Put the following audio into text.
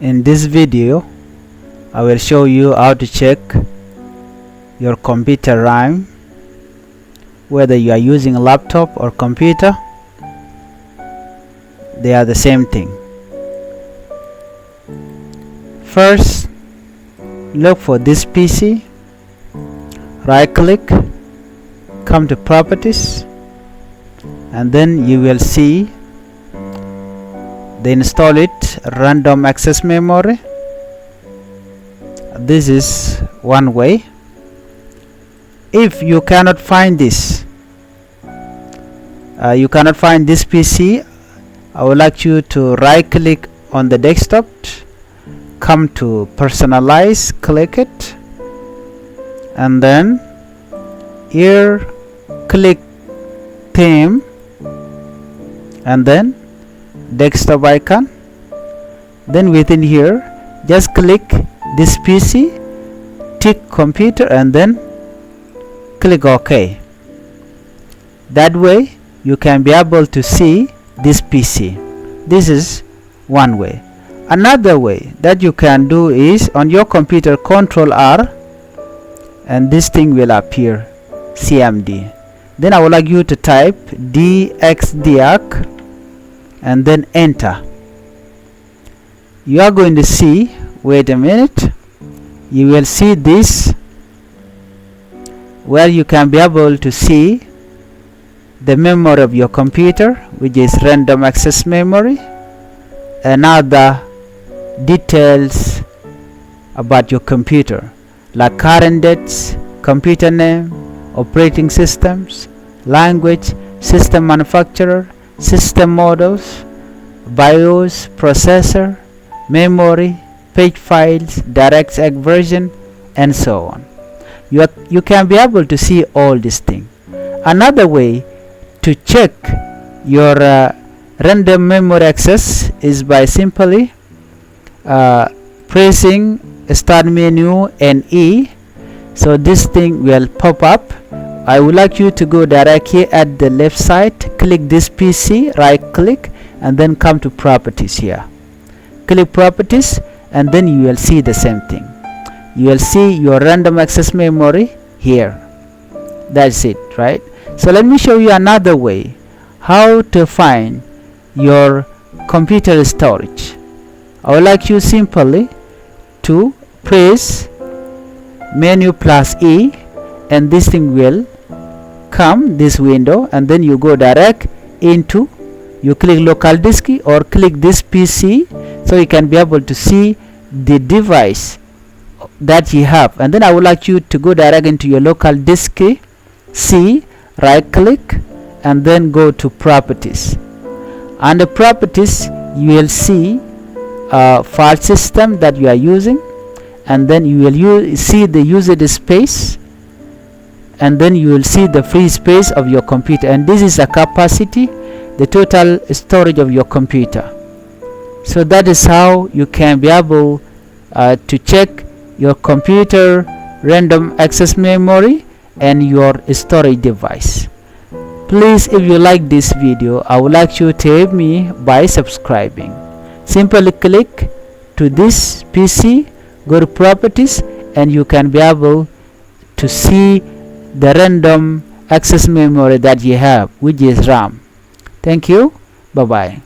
In this video, I will show you how to check your computer RAM, whether you are using a laptop or computer. They are the same thing. First, look for this PC, right click, come to properties, and then you will see they install it random access memory. This is one way. If you cannot find this, PC, I would like you to right click on the desktop, come to personalize, click it, and then here click theme and then desktop icon. Then within here just click this PC, tick computer, and then click OK. That way you can be able to see this PC. This is one way. Another way that you can do is on your computer, Control R, and this thing will appear, CMD. Then I would like you to type dxdiag and then enter. You are going to see, wait a minute, you will see this where you can be able to see the memory of your computer, which is random access memory, and other details about your computer like current dates, computer name, operating systems, language, system manufacturer, system models, BIOS, processor, memory, page files, DirectX version, and so on. You can be able to see all these things. Another way to check your random memory access is by simply pressing start menu and E. So this thing will pop up. I would like you to go directly at the left side, click this PC, right click, and then come to properties here. Click properties, and then you will see the same thing. You will see your random access memory here. That's it, right? So let me show you another way how to find your computer storage. I would like you simply to press menu plus E, and this thing will come, this window, and then you go direct into, you click local disk or click this PC, so you can be able to see the device that you have. And then I would like you to go direct into your local disk C, right click, and then go to properties. Under properties you will see file system that you are using, and then you will see the usage space, and then you will see the free space of your computer, and this is a capacity, the total storage of your computer. So that is how you can be able to check your computer random access memory and your storage device. Please, if you like this video, I would like you to help me by subscribing. Simply click to this PC, go to properties, and you can be able to see the random access memory that you have, which is RAM. Thank you. Bye bye.